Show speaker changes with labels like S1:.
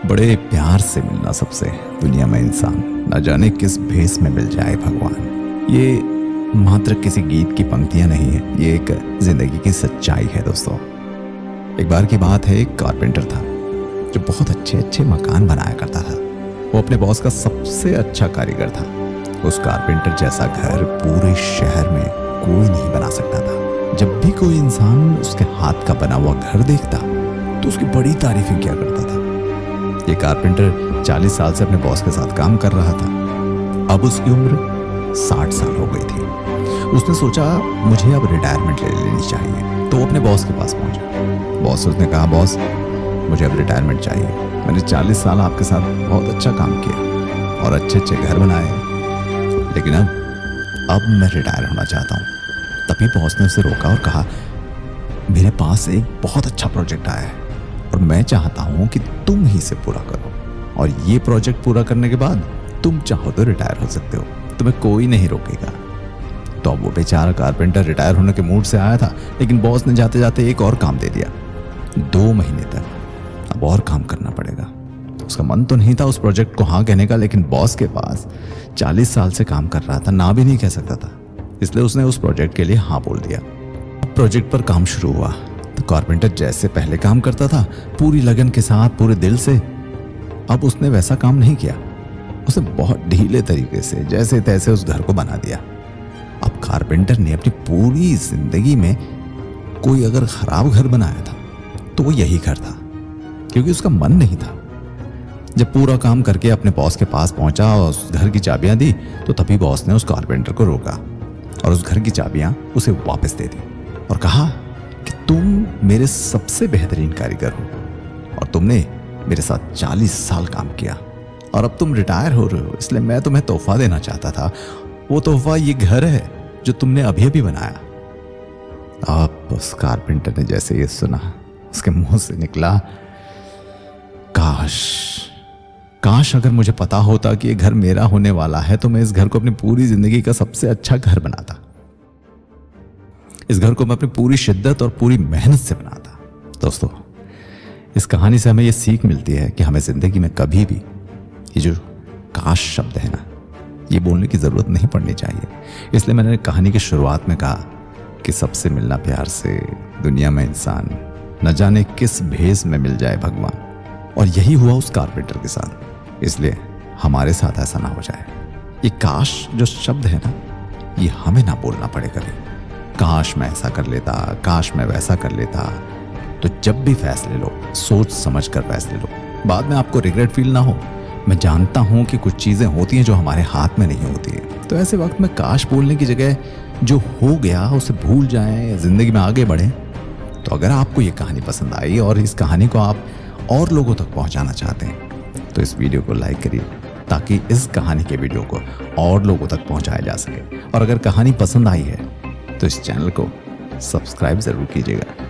S1: बड़े प्यार से मिलना सबसे दुनिया में इंसान, न जाने किस भेष में मिल जाए भगवान। ये मात्र किसी गीत की पंक्तियां नहीं है, ये एक जिंदगी की सच्चाई है दोस्तों। एक बार की बात है, एक कारपेंटर था जो बहुत अच्छे अच्छे मकान बनाया करता था। वो अपने बॉस का सबसे अच्छा कारीगर था। उस कारपेंटर जैसा घर पूरे शहर में कोई नहीं बना सकता था। जब भी कोई इंसान उसके हाथ का बना हुआ घर देखता तो उसकी बड़ी तारीफें किया करता था। ये कारपेंटर 40 साल से अपने बॉस के साथ काम कर रहा था। अब उसकी उम्र 60 साल हो गई थी। उसने सोचा मुझे अब रिटायरमेंट ले लेनी चाहिए, तो वो अपने बॉस के पास पहुंचा। बॉस उसने कहा, बॉस मुझे अब रिटायरमेंट चाहिए। मैंने 40 साल आपके साथ बहुत अच्छा काम किया और अच्छे अच्छे घर बनाए, लेकिन अब मैं रिटायर होना चाहता हूँ। तभी बॉस ने उसे रोका और कहा, मेरे पास एक बहुत अच्छा प्रोजेक्ट आया है और मैं चाहता हूं कि तुम ही से पूरा करो, और ये प्रोजेक्ट पूरा करने के बाद तुम चाहो तो रिटायर हो सकते हो, तुम्हें कोई नहीं रोकेगा। तो अब वो बेचारा कारपेंटर रिटायर होने के मूड से आया था, लेकिन बॉस ने जाते जाते एक और काम दे दिया। 2 महीने तक अब और काम करना पड़ेगा। उसका मन तो नहीं था उस प्रोजेक्ट को हाँ कहने का, लेकिन बॉस के पास 40 साल से काम कर रहा था, ना भी नहीं कह सकता था, इसलिए उसने उस प्रोजेक्ट के लिए हाँ बोल दिया। प्रोजेक्ट पर काम शुरू हुआ तो कारपेंटर जैसे पहले काम करता था, पूरी लगन के साथ, पूरे दिल से, अब उसने वैसा काम नहीं किया। उसने बहुत ढीले तरीके से जैसे तैसे उस घर को बना दिया। अब कारपेंटर ने अपनी पूरी जिंदगी में कोई अगर खराब घर बनाया था तो वो यही घर था, क्योंकि उसका मन नहीं था। जब पूरा काम करके अपने बॉस के पास पहुंचा और उस घर की चाबियां दी, तो तभी बॉस ने उस कारपेंटर को रोका और उस घर की चाबियां उसे वापस दे दी और कहा कि तुम मेरे सबसे बेहतरीन कारीगर हो और तुमने मेरे साथ 40 साल काम किया और अब तुम रिटायर हो रहे हो, इसलिए मैं तुम्हें तोहफा देना चाहता था। वो तोहफा ये घर है जो तुमने अभी अभी बनाया। अब उस कारपेंटर ने जैसे ये सुना, उसके मुंह से निकला, काश अगर मुझे पता होता कि ये घर मेरा होने वाला है तो मैं इस घर को अपनी पूरी जिंदगी का सबसे अच्छा घर बनाता। इस घर को मैं अपनी पूरी शिद्दत और पूरी मेहनत से बनाता। दोस्तों, इस कहानी से हमें यह सीख मिलती है कि हमें जिंदगी में कभी भी ये जो काश शब्द है ना, ये बोलने की जरूरत नहीं पड़नी चाहिए। इसलिए मैंने कहानी की शुरुआत में कहा कि सबसे मिलना प्यार से, दुनिया में इंसान, न जाने किस भेष में मिल जाए भगवान। और यही हुआ उस कारपेंटर के साथ। इसलिए हमारे साथ ऐसा ना हो जाए। ये काश जो शब्द है ना, ये हमें ना बोलना पड़े कभी। काश मैं ऐसा कर लेता, काश मैं वैसा कर लेता। तो जब भी फैसले लो, सोच समझ कर फैसले लो, बाद में आपको रिग्रेट फील ना हो। मैं जानता हूं कि कुछ चीजें होती हैं जो हमारे हाथ में नहीं होती है, तो ऐसे वक्त में काश बोलने की जगह जो हो गया उसे भूल जाएं, जिंदगी में आगे बढ़ें। तो अगर आपको ये कहानी पसंद आई और इस कहानी को आप और लोगों तक पहुंचाना चाहते हैं तो इस वीडियो को लाइक करिए, ताकि इस कहानी के वीडियो को और लोगों तक पहुंचाया जा सके। और अगर कहानी पसंद आई है तो इस चैनल को सब्सक्राइब जरूर कीजिएगा।